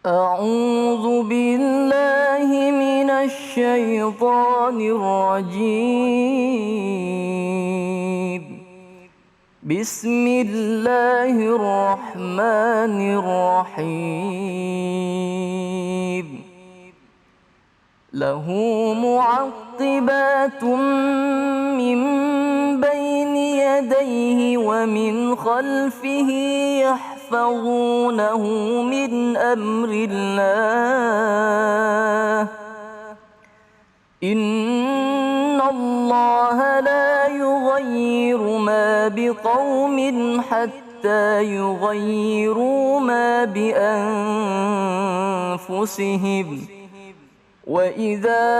أعوذ بالله من الشيطان الرجيم. بسم الله الرحمن الرحيم. له معقبات من بين يديه ومن خلفه يحفظونه من أمر الله. إن الله لا يغير ما بقوم حتى يغيروا ما بأنفسهم. وإذا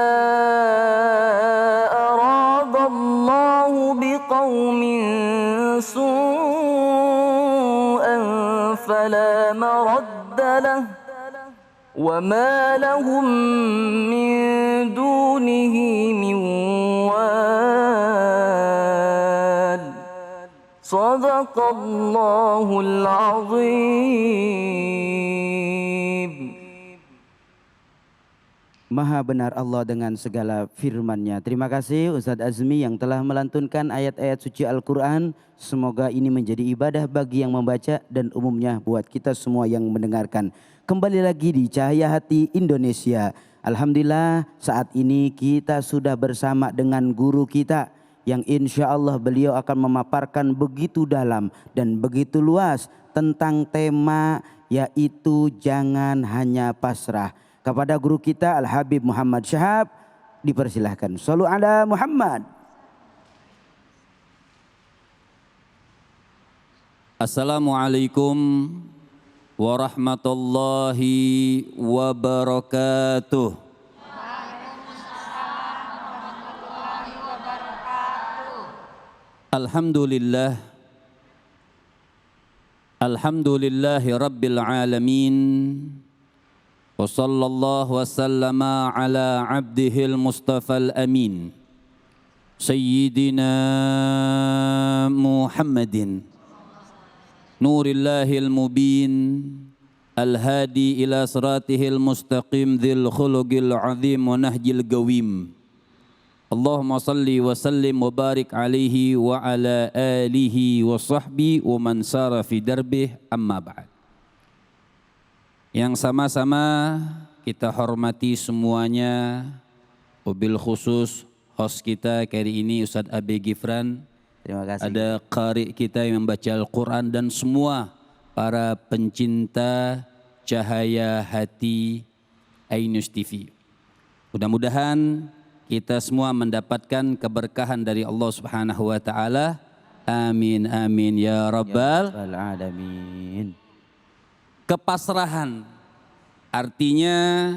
أراد الله بقوم سوءا فلا مرد له وما لهم من دونه من وال. صدق الله العظيم. Maha benar Allah dengan segala firman-Nya. Terima kasih Ustadz Azmi yang telah melantunkan ayat-ayat suci Al-Quran. Semoga ini menjadi ibadah bagi yang membaca dan umumnya buat kita semua yang mendengarkan. Kembali lagi di Cahaya Hati Indonesia. Alhamdulillah saat ini kita sudah bersama dengan guru kita yang insya Allah beliau akan memaparkan begitu dalam dan begitu luas tentang tema yaitu jangan hanya pasrah. Kepada guru kita Al-Habib Muhammad Syahab dipersilahkan. Shallu ala Muhammad. Assalamualaikum warahmatullahi wabarakatuh. Alhamdulillah. Alhamdulillahi rabbil alamin. Wa sallallahu wa sallama ala abdihil mustafal amin Sayyidina Muhammadin Nurillahil mubin Al-hadi ila siratihil mustaqim Dhil khuluqil azim wa nahjil gawim. Allahumma salli wa sallim wa barik alaihi wa ala alihi wa sahbihi wa man sara fi darbih amma ba'd. Yang sama-sama kita hormati semuanya, wabil khusus host kita kali ini Ustadz Abi Gifran. Terima kasih. Ada qari kita yang membaca Al-Quran dan semua para pencinta Cahaya Hati Ainus TV. Mudah-mudahan kita semua mendapatkan keberkahan dari Allah Subhanahu wa taala. Amin amin ya rabbal alamin. Kepasrahan artinya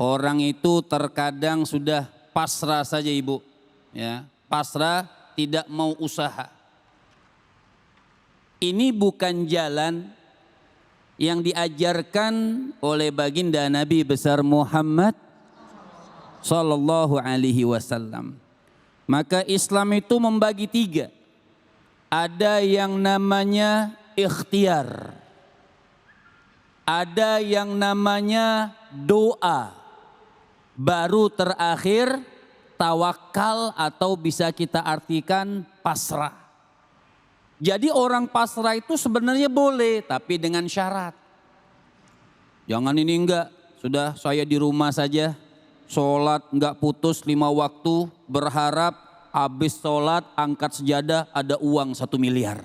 orang itu terkadang sudah pasrah saja ibu, ya, pasrah tidak mau usaha. Ini bukan jalan yang diajarkan oleh baginda Nabi besar Muhammad Sallallahu Alaihi Wasallam. Maka Islam itu membagi tiga. Ada yang namanya ikhtiar. Ada yang namanya doa, baru terakhir tawakal atau bisa kita artikan pasrah. Jadi orang pasrah itu sebenarnya boleh tapi dengan syarat. Jangan ini enggak, sudah saya di rumah saja, sholat enggak putus 5 waktu, berharap habis sholat angkat sejadah ada uang 1 miliar.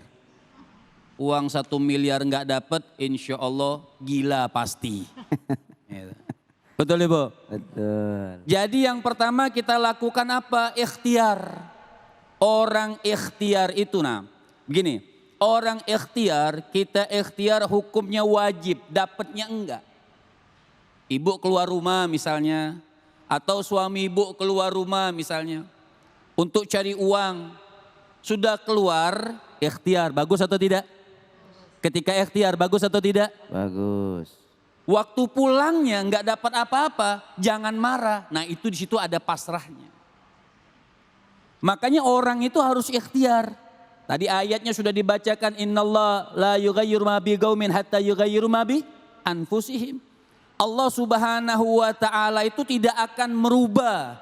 Uang 1 miliar enggak dapat, insya Allah gila pasti. Betul Ibu? Betul. Jadi yang pertama kita lakukan apa? Ikhtiar. Orang ikhtiar itu begini, orang ikhtiar, kita ikhtiar hukumnya wajib, dapatnya enggak. Ibu keluar rumah misalnya, atau suami ibu keluar rumah misalnya, untuk cari uang, sudah keluar, ikhtiar, bagus atau tidak? Ketika ikhtiar, bagus atau tidak? Bagus. Waktu pulangnya nggak dapat apa-apa, jangan marah. Nah itu di situ ada pasrahnya. Makanya orang itu harus ikhtiar. Tadi ayatnya sudah dibacakan, Innallaha la yughayyiru ma biqaumin hatta yughayyiru ma bi anfusihim. Allah Subhanahu wa taala itu tidak akan merubah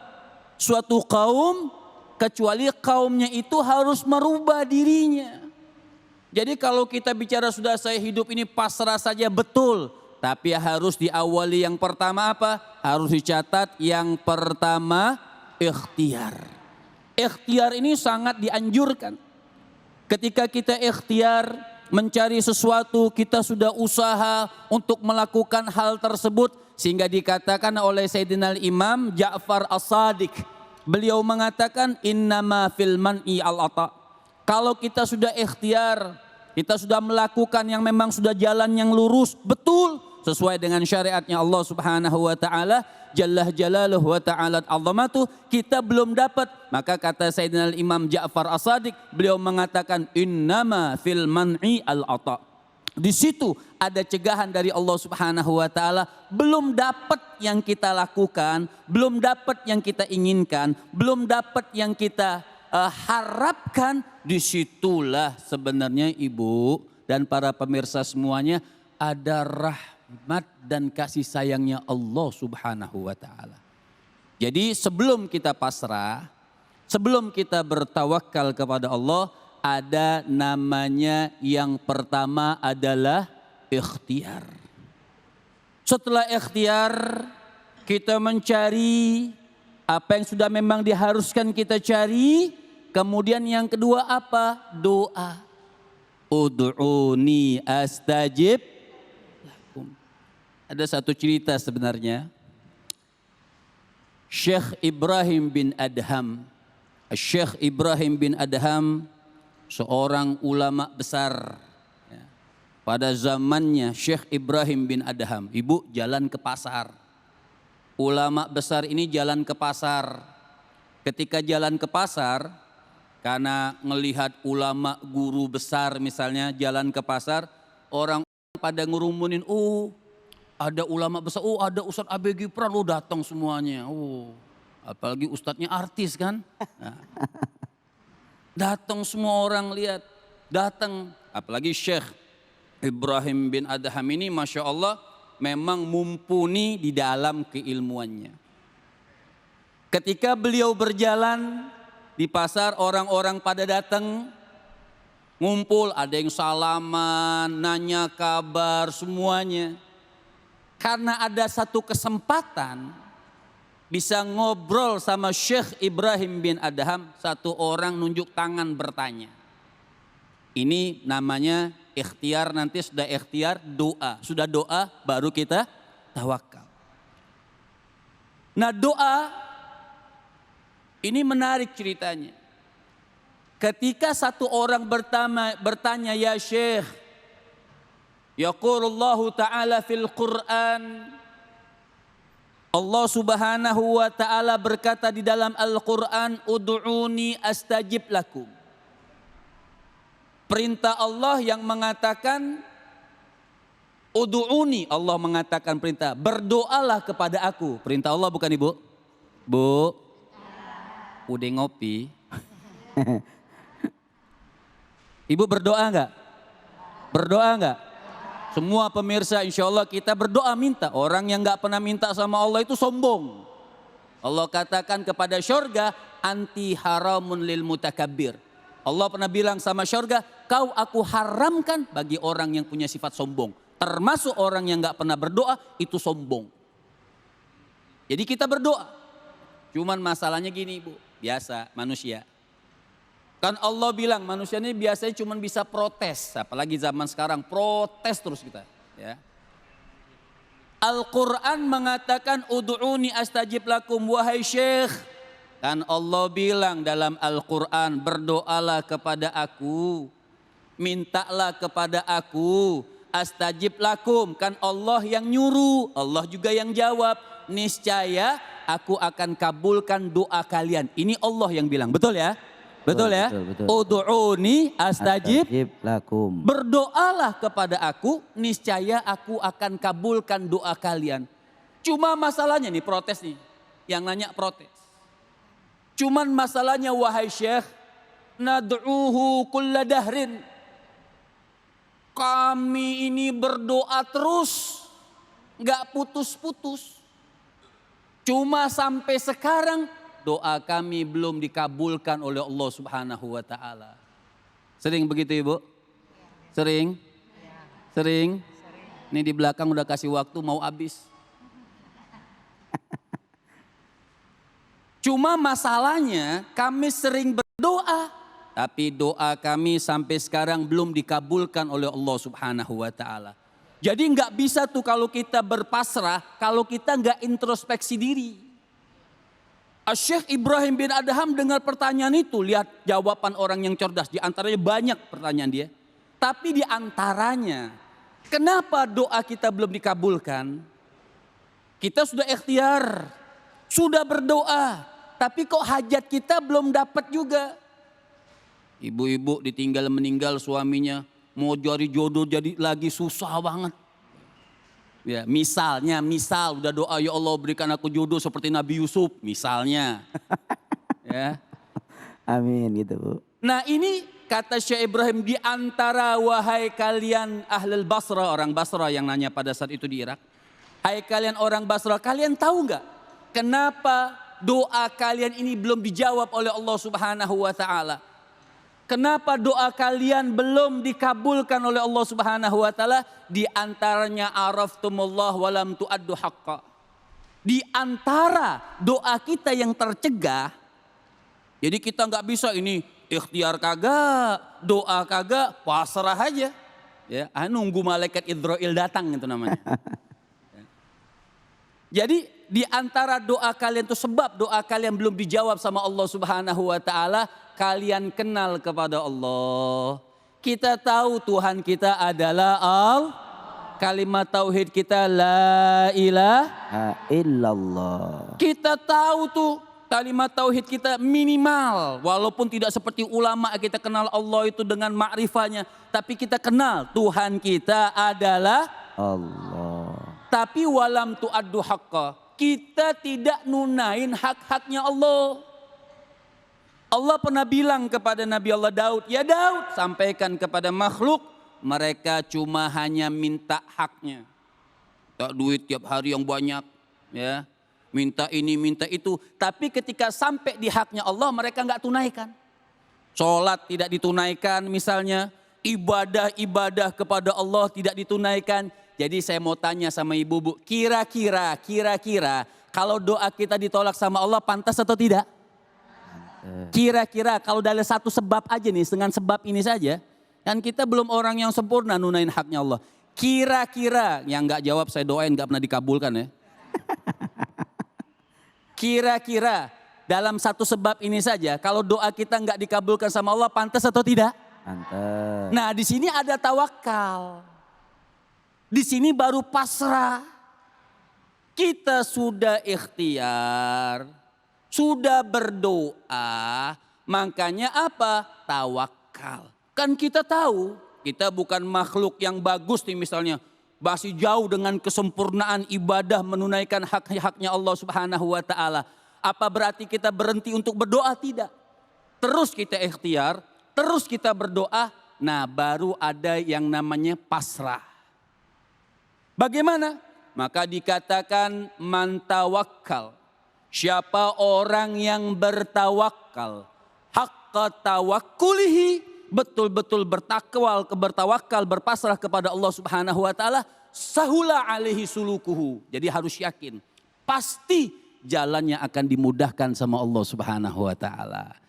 suatu kaum kecuali kaumnya itu harus merubah dirinya. Jadi kalau kita bicara sudah saya hidup ini pasrah saja betul, tapi harus diawali yang pertama apa? Harus dicatat yang pertama ikhtiar. Ikhtiar ini sangat dianjurkan. Ketika kita ikhtiar mencari sesuatu, kita sudah usaha untuk melakukan hal tersebut. Sehingga dikatakan oleh Sayyidina Imam Ja'far As-Sadiq. Beliau mengatakan innama fil man'i al-ata. Kalau kita sudah ikhtiar, kita sudah melakukan yang memang sudah jalan yang lurus, betul sesuai dengan syariatnya Allah Subhanahu wa taala, Jalla Jalaluhu wa ta'ala azamatuh, kita belum dapat. Maka kata Sayyidina Imam Ja'far As-Sadiq, beliau mengatakan innama fil man'i al-ata. Di situ ada cegahan dari Allah Subhanahu wa taala, belum dapat yang kita lakukan, belum dapat yang kita inginkan, belum dapat yang kita harapkan, disitulah sebenarnya Ibu dan para pemirsa semuanya ada rahmat dan kasih sayangnya Allah Subhanahu wa taala. Jadi sebelum kita pasrah, sebelum kita bertawakal kepada Allah, ada namanya yang pertama adalah ikhtiar. Setelah ikhtiar, kita mencari apa yang sudah memang diharuskan kita cari. Kemudian yang kedua apa? Doa. Ud'uni astajib lakum. Ada satu cerita sebenarnya. Syekh Ibrahim bin Adham. Syekh Ibrahim bin Adham seorang ulama besar. Pada zamannya Syekh Ibrahim bin Adham, Ibu jalan ke pasar. Ulama besar ini jalan ke pasar. Ketika jalan ke pasar, karena melihat ulama guru besar misalnya jalan ke pasar, orang pada ngerumunin, oh ada ulama besar, oh ada Ustadz ABG Pran, oh datang semuanya. Oh, apalagi ustadznya artis kan. Nah, datang semua orang lihat, datang. Apalagi Syekh Ibrahim bin Adham ini Masya Allah memang mumpuni di dalam keilmuannya. Ketika beliau berjalan di pasar, orang-orang pada datang, ngumpul, ada yang salaman, nanya kabar, semuanya. Karena ada satu kesempatan bisa ngobrol sama Syekh Ibrahim bin Adham, satu orang nunjuk tangan bertanya. Ini namanya ikhtiar, nanti sudah ikhtiar doa. Sudah doa baru kita tawakal. Nah doa ini menarik ceritanya. Ketika satu orang bertanya, ya Syekh, yaqulullahu ta'ala fil Qur'an, Allah Subhanahu wa ta'ala berkata di dalam Al-Quran, ud'uni astajib lakum. Perintah Allah yang mengatakan, ud'uni, Allah mengatakan perintah, berdoalah kepada aku. Perintah Allah bukan Ibu? Bu, udah ngopi. Ibu berdoa enggak? Berdoa enggak? Semua pemirsa insya Allah kita berdoa minta. Orang yang enggak pernah minta sama Allah itu sombong. Allah katakan kepada syurga, anti haramun lil mutakabbir. Allah pernah bilang sama syurga, kau aku haramkan bagi orang yang punya sifat sombong. Termasuk orang yang enggak pernah berdoa itu sombong. Jadi kita berdoa. Cuman masalahnya gini Ibu, biasa manusia. Kan Allah bilang manusia ini biasanya cuma bisa protes, apalagi zaman sekarang protes terus kita. Ya. Al-Quran mengatakan ud'uni astajib lakum, wahai Syekh. Kan Allah bilang dalam Al-Quran, berdoalah kepada aku, mintalah kepada aku, astajib lakum. Kan Allah yang nyuruh, Allah juga yang jawab. Niscaya aku akan kabulkan doa kalian. Ini Allah yang bilang, betul ya? Betul ya? Ud'uni astajib lakum. Berdoalah kepada aku, niscaya aku akan kabulkan doa kalian. Cuma masalahnya nih protes nih. Yang nanya protes. Cuman masalahnya wahai Syekh, nad'uhu kulla dahrin. Kami ini berdoa terus. nggak putus-putus. Cuma sampai sekarang doa kami belum dikabulkan oleh Allah Subhanahu wa taala. Sering begitu Ibu? Sering? Sering? Ini di belakang udah kasih waktu mau habis. Cuma masalahnya kami sering berdoa, tapi doa kami sampai sekarang belum dikabulkan oleh Allah Subhanahu wa taala. Jadi nggak bisa tuh kalau kita berpasrah, kalau kita nggak introspeksi diri. Syekh Ibrahim bin Adham dengar pertanyaan itu, lihat jawaban orang yang cerdas, di antaranya banyak pertanyaan dia. Tapi di antaranya, kenapa doa kita belum dikabulkan? Kita sudah ikhtiar, sudah berdoa, tapi kok hajat kita belum dapat juga. Ibu-ibu ditinggal meninggal suaminya, mau cari jodoh jadi lagi susah banget. Ya, misal udah doa, ya Allah berikan aku jodoh seperti Nabi Yusuf, misalnya. Ya. Amin gitu Bu. Nah ini kata Syekh Ibrahim, di antara wahai kalian ahlul Basra, orang Basra yang nanya pada saat itu di Irak. Hai kalian orang Basra, kalian tahu nggak kenapa doa kalian ini belum dijawab oleh Allah Subhanahu wa taala? Kenapa doa kalian belum dikabulkan oleh Allah Subhanahu wa taala? Di antaranya araftumullah walam tuaddu haqqa. Di antara doa kita yang tercegah, jadi kita nggak bisa ini ikhtiar kagak, doa kagak, pasrah aja. Ya, nunggu malaikat Idrail datang itu namanya. Jadi di antara doa kalian itu, sebab doa kalian belum dijawab sama Allah Subhanahu wa taala, kalian kenal kepada Allah. Kita tahu Tuhan kita adalah kalimat tauhid kita la ilaha Illallah. Kita tahu tuh kalimat tauhid kita minimal, walaupun tidak seperti ulama kita kenal Allah itu dengan ma'rifahnya, tapi kita kenal Tuhan kita adalah Allah. Tapi walam tu'addu haqqa, kita tidak nunain hak-haknya Allah. Allah pernah bilang kepada Nabi Allah Daud, ya Daud, sampaikan kepada makhluk, mereka cuma hanya minta haknya. Tak duit tiap hari yang banyak, ya, minta ini, minta itu. Tapi ketika sampai di haknya Allah, mereka nggak tunaikan. Sholat tidak ditunaikan misalnya, ibadah kepada Allah tidak ditunaikan. Jadi saya mau tanya sama ibu-ibu, kira-kira kalau doa kita ditolak sama Allah pantas atau tidak? Kira-kira kalau dari satu sebab aja nih, dengan sebab ini saja, kan kita belum orang yang sempurna nunain haknya Allah. Kira-kira, yang nggak jawab saya doain nggak pernah dikabulkan ya. Kira-kira dalam satu sebab ini saja, kalau doa kita nggak dikabulkan sama Allah pantas atau tidak? Pantas. Nah di sini ada tawakal. Di sini baru pasrah. Kita sudah ikhtiar, sudah berdoa, makanya apa? Tawakal. Kan kita tahu, kita bukan makhluk yang bagus nih misalnya, masih jauh dengan kesempurnaan ibadah menunaikan hak-haknya Allah Subhanahu wa taala. Apa berarti kita berhenti untuk berdoa? Tidak. Terus kita ikhtiar, terus kita berdoa, nah baru ada yang namanya pasrah. Bagaimana? Maka dikatakan man tawakkal. Siapa orang yang bertawakal, haqqa tawakkulihi, betul-betul bertawakal, berpasrah kepada Allah Subhanahu wa taala, sahula alaihi sulukuhu. Jadi harus yakin, pasti jalannya akan dimudahkan sama Allah Subhanahu wa taala.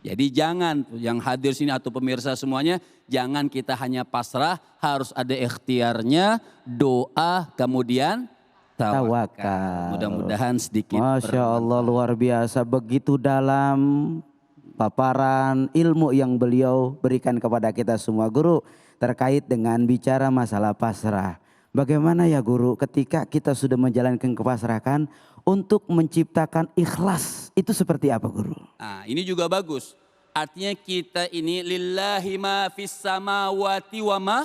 Jadi jangan yang hadir sini atau pemirsa semuanya, jangan kita hanya pasrah, harus ada ikhtiarnya, doa, kemudian tawakal. Mudah-mudahan sedikit. Masya Allah luar biasa, begitu dalam paparan ilmu yang beliau berikan kepada kita semua guru terkait dengan bicara masalah pasrah. Bagaimana ya guru ketika kita sudah menjalankan kepasrahan untuk menciptakan ikhlas, itu seperti apa guru? Nah ini juga bagus. Artinya kita ini lillahi ma fis samawati wa ma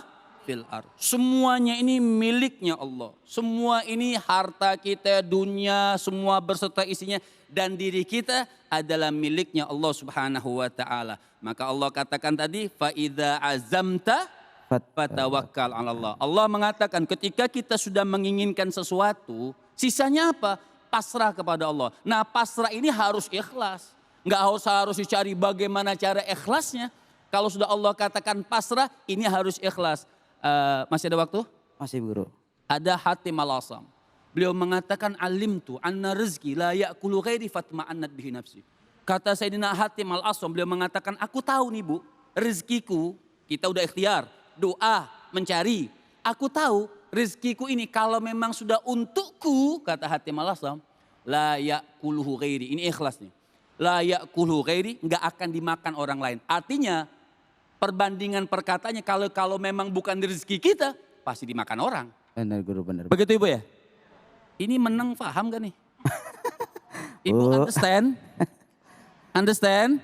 fil ardh. Semuanya ini miliknya Allah. Semua ini harta kita, dunia, semua berserta isinya. Dan diri kita adalah miliknya Allah Subhanahu wa ta'ala. Maka Allah katakan tadi, fa idza azamta fatawakkal 'ala Allah. Allah mengatakan ketika kita sudah menginginkan sesuatu, sisanya apa? Pasrah kepada Allah. Nah, pasrah ini harus ikhlas. Enggak harus dicari bagaimana cara ikhlasnya. Kalau sudah Allah katakan pasrah, ini harus ikhlas. Masih ada waktu? Masih guru. Ada Hatim Al-Asam. Beliau mengatakan alimtu anna rizki la ya'kulu ghairi fatma'annat bihi nafsi. Kata Sayyidina Hatim Al-Asam, beliau mengatakan aku tahu nih Bu, rezekiku kita udah ikhtiar, doa, mencari. Aku tahu rezekiku ini kalau memang sudah untukku, kata Hatim Al-Asam, la ya'kuluhu ghairi. Ini ikhlas nih. La ya'kuluhu ghairi, enggak akan dimakan orang lain. Artinya perbandingan perkataannya kalau memang bukan rezeki kita, pasti dimakan orang. Benar guru, benar. Begitu Ibu ya? Ini menang paham gak nih? Ibu understand? Understand?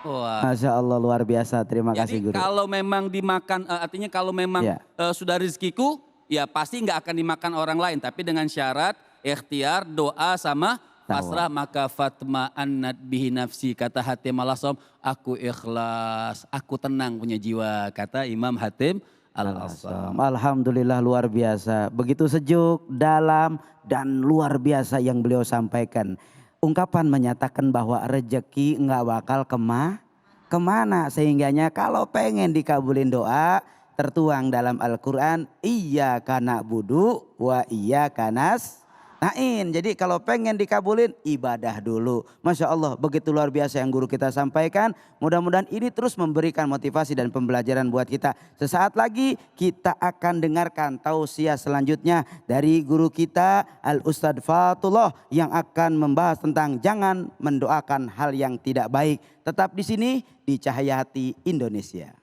Wah. Masya Allah luar biasa, terima kasih Jadi guru. kalau memang dimakan, artinya kalau memang sudah rezekiku, ya pasti nggak akan dimakan orang lain. Tapi dengan syarat, ikhtiar, doa sama pasrah, maka fatma annat bihi nafsi. Kata Hatim Al-Asam, aku ikhlas, aku tenang punya jiwa. Kata Imam Hatim Al-Asam. Alhamdulillah luar biasa. Begitu sejuk, dalam, dan luar biasa yang beliau sampaikan. Ungkapan menyatakan bahwa rezeki nggak bakal kemana. Sehingganya kalau pengen dikabulin doa, tertuang dalam Al-Quran, iyyaka na'budu wa iyyaka nasta'in. Jadi kalau pengen dikabulin, ibadah dulu. Masya Allah, begitu luar biasa yang guru kita sampaikan. Mudah-mudahan ini terus memberikan motivasi dan pembelajaran buat kita. Sesaat lagi kita akan dengarkan tausiah selanjutnya dari guru kita Al-Ustadz Fatullah yang akan membahas tentang jangan mendoakan hal yang tidak baik. Tetap di sini di Cahaya Hati Indonesia.